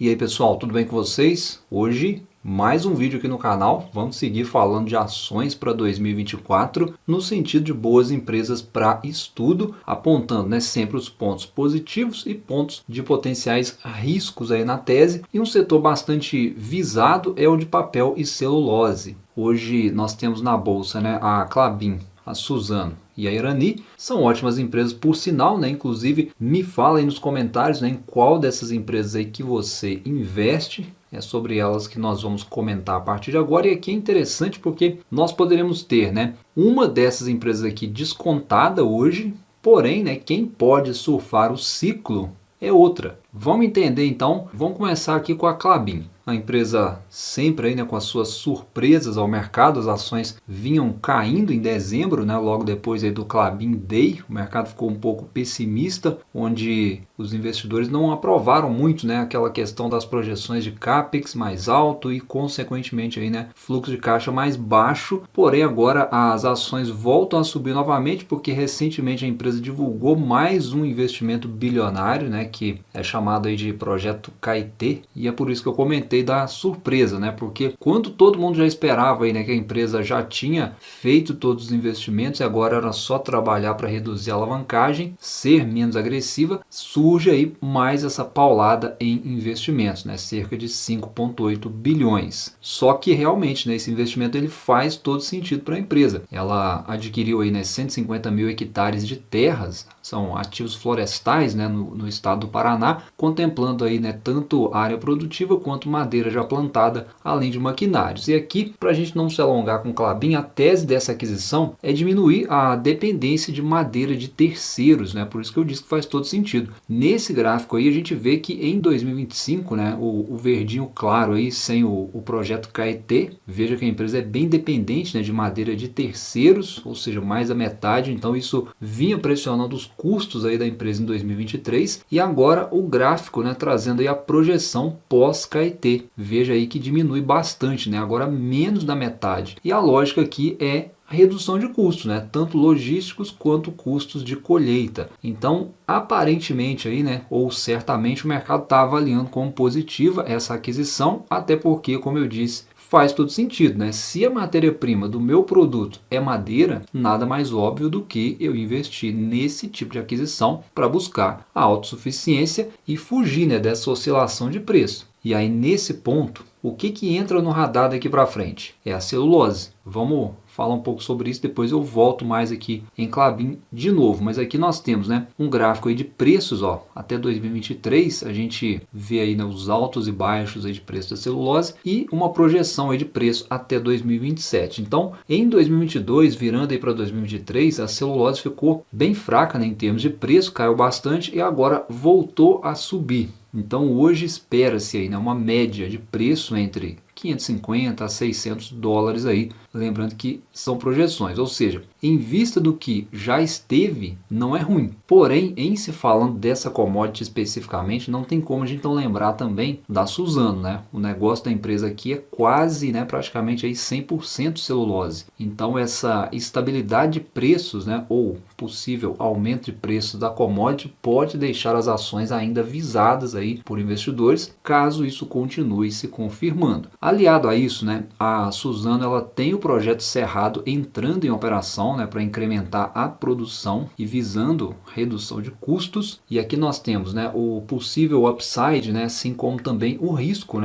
E aí pessoal, tudo bem com vocês? Hoje mais um vídeo aqui no canal. Vamos seguir falando de ações para 2024 no sentido de boas empresas para estudo, apontando sempre os pontos positivos e pontos de potenciais riscos aí na tese. E um setor bastante visado é o de papel e celulose. Hoje nós temos na bolsa a Klabin, a Suzano e a Irani. São ótimas empresas por sinal, inclusive me fala aí nos comentários em qual dessas empresas aí que você investe. É sobre elas que nós vamos comentar a partir de agora. E aqui é interessante porque nós poderemos ter uma dessas empresas aqui descontada hoje, porém quem pode surfar o ciclo é outra. Vamos entender então, vamos começar aqui com a Klabin. A empresa sempre aí, com as suas surpresas ao mercado, as ações vinham caindo em dezembro, logo depois aí do Klabin Day. O mercado ficou um pouco pessimista, onde os investidores não aprovaram muito aquela questão das projeções de CAPEX mais alto e consequentemente aí, fluxo de caixa mais baixo. Porém agora as ações voltam a subir novamente porque recentemente a empresa divulgou mais um investimento bilionário, que é chamado aí de projeto KIT, e é por isso que eu comentei da surpresa, porque quando todo mundo já esperava aí, que a empresa já tinha feito todos os investimentos e agora era só trabalhar para reduzir a alavancagem, ser menos agressiva, surge aí mais essa paulada em investimentos, cerca de 5,8 bilhões. Só que realmente esse investimento ele faz todo sentido para a empresa. Ela adquiriu aí 150 mil hectares de terras, são ativos florestais no estado do Paraná, contemplando aí tanto área produtiva quanto madeira já plantada, além de maquinários. E aqui, para a gente não se alongar com Klabin, a tese dessa aquisição é diminuir a dependência de madeira de terceiros, por isso que eu disse que faz todo sentido. Nesse gráfico aí a gente vê que em 2025, o verdinho claro aí, sem o projeto KIT, veja que a empresa é bem dependente de madeira de terceiros, ou seja, mais da metade. Então isso vinha pressionando os custos aí da empresa em 2023 e agora o gráfico trazendo aí a projeção pós-KIT. Veja aí que diminui bastante, agora menos da metade. E a lógica aqui é a redução de custos, tanto logísticos quanto custos de colheita. Então, aparentemente aí, ou certamente o mercado está avaliando como positiva essa aquisição, até porque, como eu disse, faz todo sentido, Se a matéria-prima do meu produto é madeira, nada mais óbvio do que eu investir nesse tipo de aquisição para buscar a autossuficiência e fugir dessa oscilação de preço. E aí nesse ponto, o que entra no radar daqui para frente? É a celulose. Vamos falar um pouco sobre isso, depois eu volto mais aqui em Klabin de novo. Mas aqui nós temos um gráfico aí de preços, até 2023 a gente vê aí os altos e baixos aí de preço da celulose e uma projeção aí de preço até 2027. Então, em 2022, virando aí para 2023, a celulose ficou bem fraca em termos de preço, caiu bastante e agora voltou a subir. Então hoje espera-se aí uma média de preço entre 550 a 600 dólares aí, lembrando que são projeções, ou seja, em vista do que já esteve, não é ruim. Porém, em se falando dessa commodity especificamente, não tem como a gente não lembrar também da Suzano, O negócio da empresa aqui é quase, praticamente aí 100% celulose. Então essa estabilidade de preços, ou possível aumento de preços da commodity pode deixar as ações ainda visadas aí por investidores, caso isso continue se confirmando. Aliado a isso, a Suzano ela tem o projeto Cerrado entrando em operação para incrementar a produção e visando redução de custos. E aqui nós temos o possível upside, assim como também o risco,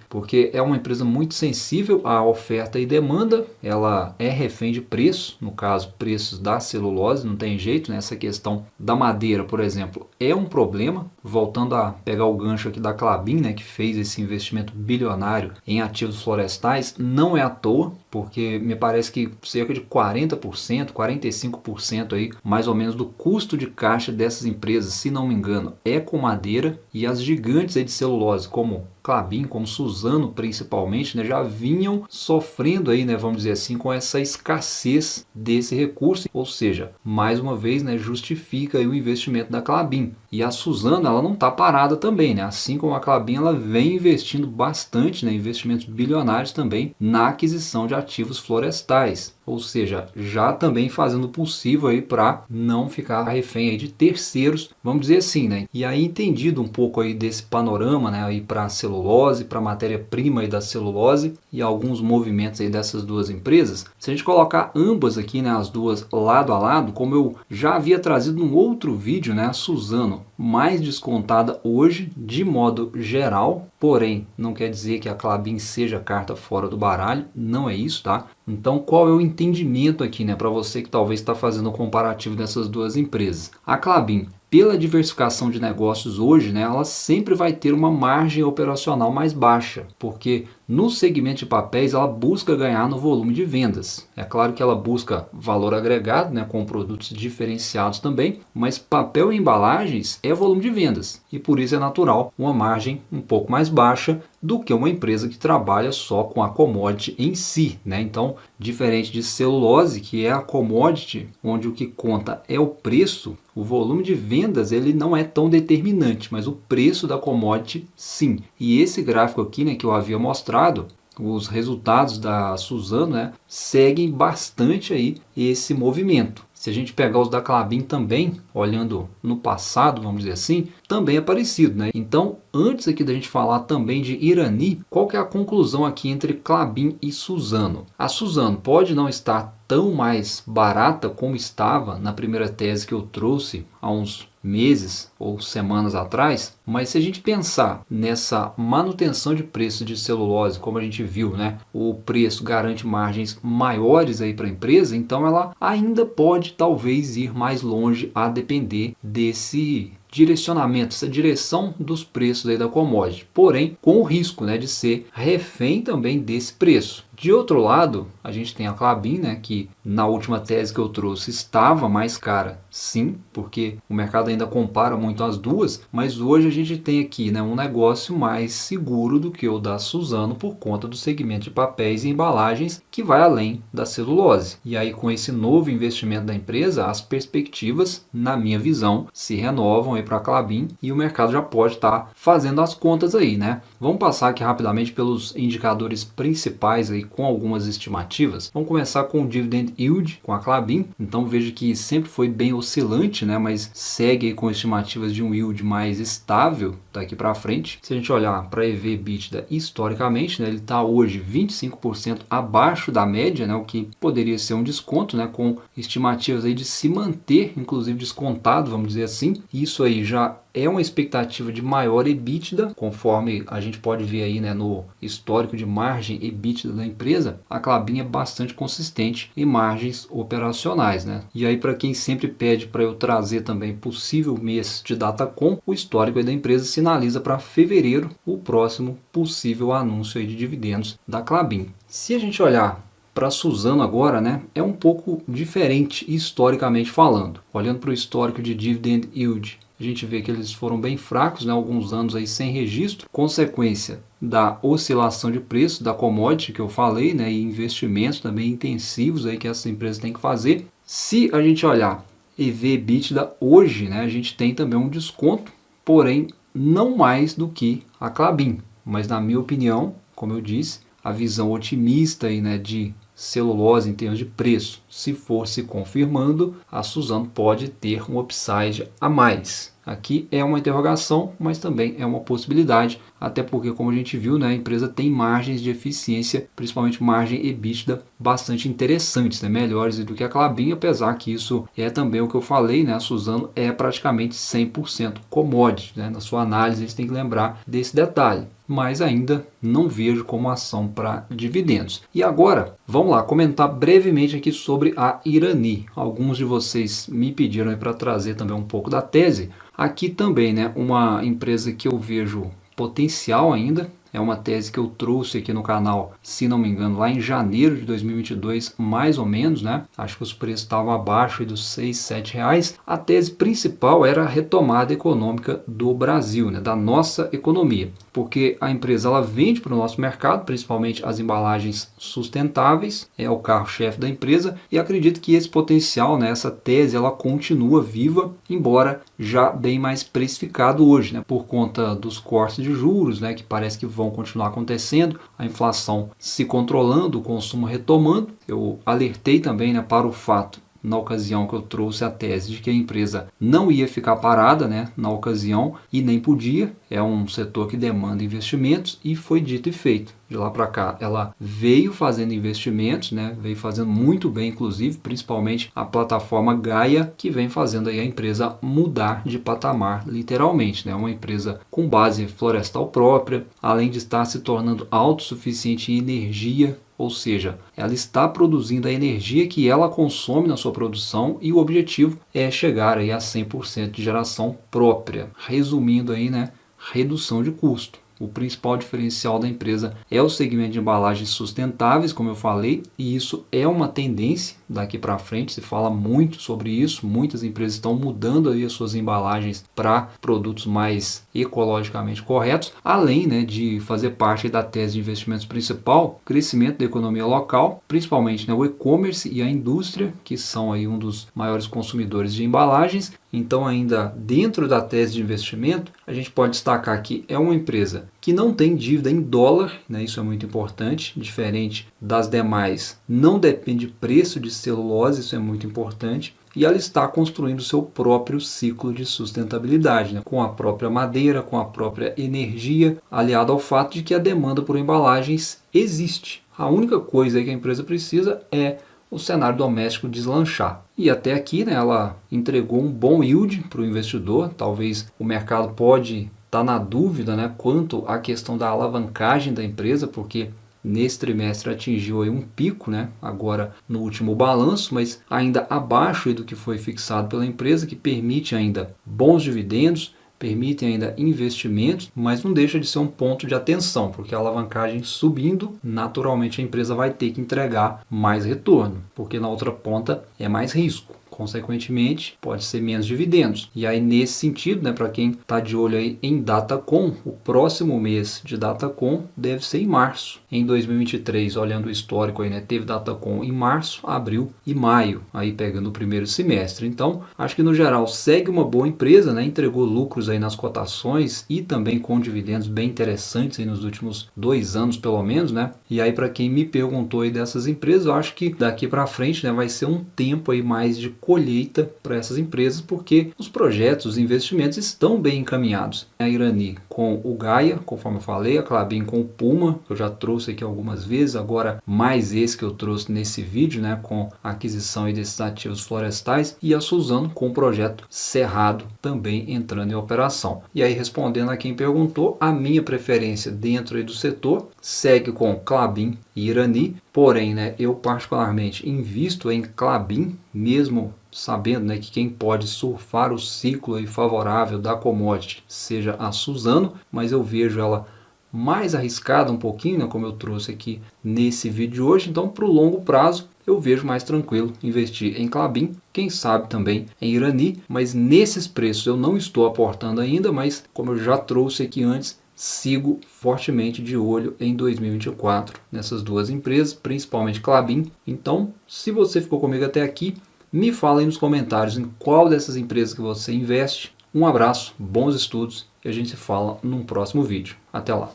porque é uma empresa muito sensível à oferta e demanda, ela é refém de preço, no caso preços da celulose, não tem jeito, essa questão da madeira, por exemplo, é um problema. Voltando a pegar o gancho aqui da Klabin, que fez esse investimento bilionário em ativos florestais, não é à toa, porque me parece que cerca de 40%, 45% aí, mais ou menos do custo de caixa dessas empresas, se não me engano, é com madeira, e as gigantes aí de celulose, como Klabin, como Suzano principalmente, já vinham sofrendo aí, vamos dizer assim, com essa escassez desse recurso, ou seja, mais uma vez, justifica aí o investimento da Klabin. E a Suzano, ela não está parada também, assim como a Klabin, ela vem investindo bastante, investimentos bilionários também na aquisição de ativos florestais. ou seja, já também fazendo o possível aí para não ficar refém aí de terceiros, vamos dizer assim, né? E aí, entendido um pouco aí desse panorama, né, aí para a celulose, para a matéria-prima aí da celulose e alguns movimentos aí dessas duas empresas, se a gente colocar ambas aqui, né, as duas lado a lado, como eu já havia trazido num outro vídeo, né, a Suzano mais descontada hoje de modo geral, porém não quer dizer que a Klabin seja carta fora do baralho, não é isso, tá? Então, qual é o entendimento aqui, né, para você que talvez está fazendo o comparativo dessas duas empresas? A Klabin, pela diversificação de negócios hoje, né, ela sempre vai ter uma margem operacional mais baixa, porque no segmento de papéis ela busca ganhar no volume de vendas. É claro que ela busca valor agregado, né, com produtos diferenciados também, mas papel e embalagens é volume de vendas e por isso é natural uma margem um pouco mais baixa do que uma empresa que trabalha só com a commodity em si, né? Então, diferente de celulose, que é a commodity, onde o que conta é o preço, o volume de vendas ele não é tão determinante, mas o preço da commodity sim. E esse gráfico aqui, né, que eu havia mostrado, os resultados da Suzano, né, seguem bastante aí esse movimento. Se a gente pegar os da Klabin também, olhando no passado, vamos dizer assim, também é parecido, né? Então, antes aqui da gente falar também de Irani, qual que é a conclusão aqui entre Klabin e Suzano? A Suzano pode não estar tão mais barata como estava na primeira tese que eu trouxe há uns meses ou semanas atrás, mas se a gente pensar nessa manutenção de preço de celulose, como a gente viu, né, o preço garante margens maiores aí para a empresa, então ela ainda pode talvez ir mais longe a depender desse direcionamento, essa direção dos preços aí da commodity, porém com o risco, né, de ser refém também desse preço. De outro lado, a gente tem a Klabin, né, que na última tese que eu trouxe estava mais cara, sim, porque o mercado ainda compara muito as duas, mas hoje a gente tem aqui, né, um negócio mais seguro do que o da Suzano por conta do segmento de papéis e embalagens que vai além da celulose. E aí com esse novo investimento da empresa, as perspectivas, na minha visão, se renovam para a Klabin e o mercado já pode estar fazendo as contas aí, né? Vamos passar aqui rapidamente pelos indicadores principais aí com algumas estimativas. Vamos começar com o Dividend Yield com a Klabin. Então veja que sempre foi bem oscilante, né? Mas segue aí com estimativas de um yield mais estável daqui para frente. Se a gente olhar para EV/EBITDA historicamente, né, ele está hoje 25% abaixo da média, né, o que poderia ser um desconto, né, com estimativas aí de se manter, inclusive descontado, vamos dizer assim. Isso aí já é uma expectativa de maior EBITDA, conforme a gente pode ver aí, né, no histórico de margem EBITDA da empresa, a Klabin é bastante consistente em margens operacionais, né? E aí para quem sempre pede para eu trazer também possível mês de Datacom, o histórico aí da empresa sinaliza para fevereiro o próximo possível anúncio aí de dividendos da Klabin. Se a gente olhar para a Suzano agora, né, é um pouco diferente historicamente falando. Olhando para o histórico de Dividend Yield, a gente vê que eles foram bem fracos, né, alguns anos aí sem registro, consequência da oscilação de preço da commodity que eu falei, né, e investimentos também intensivos aí que essas empresas têm que fazer. Se a gente olhar EV/EBITDA hoje, né, a gente tem também um desconto, porém não mais do que a Klabin, mas na minha opinião, como eu disse, a visão otimista aí, né, de celulose em termos de preço, se for se confirmando, a Suzano pode ter um upside a mais. Aqui é uma interrogação, mas também é uma possibilidade, até porque, como a gente viu, né, a empresa tem margens de eficiência, principalmente margem EBITDA, bastante interessantes, né, melhores do que a Klabin, apesar que isso é também o que eu falei, né, a Suzano é praticamente 100% commodity, né, na sua análise a gente tem que lembrar desse detalhe. Mas ainda não vejo como ação para dividendos. E agora, vamos lá, comentar brevemente aqui sobre a Irani. Alguns de vocês me pediram para trazer também um pouco da tese. Aqui também, né, uma empresa que eu vejo potencial ainda. É uma tese que eu trouxe aqui no canal, se não me engano, lá em janeiro de 2022, mais ou menos, né? Acho que os preços estavam abaixo dos R$ 6, R$ 7. A tese principal era a retomada econômica do Brasil, né? Da nossa economia. Porque a empresa ela vende para o nosso mercado, principalmente as embalagens sustentáveis, é o carro-chefe da empresa, e acredito que esse potencial, né, essa tese, ela continua viva, embora já bem mais precificado hoje, né, por conta dos cortes de juros, né, que parece que vão continuar acontecendo, a inflação se controlando, o consumo retomando. Eu alertei também, né, para o fato, na ocasião que eu trouxe a tese de que a empresa não ia ficar parada, né, na ocasião, e nem podia. É um setor que demanda investimentos e foi dito e feito. De lá para cá, ela veio fazendo investimentos, né, veio fazendo muito bem, inclusive, principalmente a plataforma Gaia, que vem fazendo aí a empresa mudar de patamar, literalmente, né, uma empresa com base florestal própria, além de estar se tornando autossuficiente em energia. Ou seja, ela está produzindo a energia que ela consome na sua produção e o objetivo é chegar aí a 100% de geração própria. Resumindo aí, né, redução de custo. O principal diferencial da empresa é o segmento de embalagens sustentáveis, como eu falei, e isso é uma tendência daqui para frente. Se fala muito sobre isso, muitas empresas estão mudando aí as suas embalagens para produtos mais ecologicamente corretos, além, né, de fazer parte da tese de investimentos principal, o crescimento da economia local, principalmente, né, o e-commerce e a indústria, que são aí um dos maiores consumidores de embalagens. Então, ainda dentro da tese de investimento, a gente pode destacar que é uma empresa que não tem dívida em dólar, né? Isso é muito importante, diferente das demais, não depende de preço de celulose, isso é muito importante. E ela está construindo o seu próprio ciclo de sustentabilidade, né? Com a própria madeira, com a própria energia, aliado ao fato de que a demanda por embalagens existe. A única coisa que a empresa precisa é o cenário doméstico deslanchar. E até aqui, né, ela entregou um bom yield para o investidor. Talvez o mercado pode estar na dúvida, né, quanto à questão da alavancagem da empresa, porque nesse trimestre atingiu aí um pico, né, agora no último balanço, mas ainda abaixo aí do que foi fixado pela empresa, que permite ainda bons dividendos, permitem ainda investimentos, mas não deixa de ser um ponto de atenção, porque a alavancagem subindo, naturalmente a empresa vai ter que entregar mais retorno, porque na outra ponta é mais risco. Consequentemente, pode ser menos dividendos. E aí, nesse sentido, né, para quem está de olho aí em Datacom, o próximo mês de Datacom deve ser em março. Em 2023, olhando o histórico aí, né, teve Datacom em março, abril e maio, aí pegando o primeiro semestre. Então, acho que no geral segue uma boa empresa, né, entregou lucros aí nas cotações e também com dividendos bem interessantes aí nos últimos 2 anos, pelo menos, né? E aí, para quem me perguntou aí dessas empresas, eu acho que daqui para frente, né, vai ser um tempo aí mais de colheita para essas empresas, porque os projetos, os investimentos estão bem encaminhados. A Irani com o Gaia, conforme eu falei, a Klabin com o Puma, que eu já trouxe aqui algumas vezes, agora mais esse que eu trouxe nesse vídeo, né, com a aquisição desses ativos florestais, e a Suzano com o projeto Cerrado também entrando em operação. E aí, respondendo a quem perguntou, a minha preferência dentro aí do setor segue com Klabin e Irani, porém, né, eu particularmente invisto em Klabin, mesmo sabendo, né, que quem pode surfar o ciclo aí favorável da commodity seja a Suzano, mas eu vejo ela mais arriscada um pouquinho, né, como eu trouxe aqui nesse vídeo de hoje. Então, para o longo prazo, eu vejo mais tranquilo investir em Klabin, quem sabe também em Irani, mas nesses preços eu não estou aportando ainda, mas como eu já trouxe aqui antes, sigo fortemente de olho em 2024 nessas duas empresas, principalmente Klabin. Então, se você ficou comigo até aqui, me fala aí nos comentários em qual dessas empresas que você investe. Um abraço, bons estudos e a gente se fala num próximo vídeo. Até lá!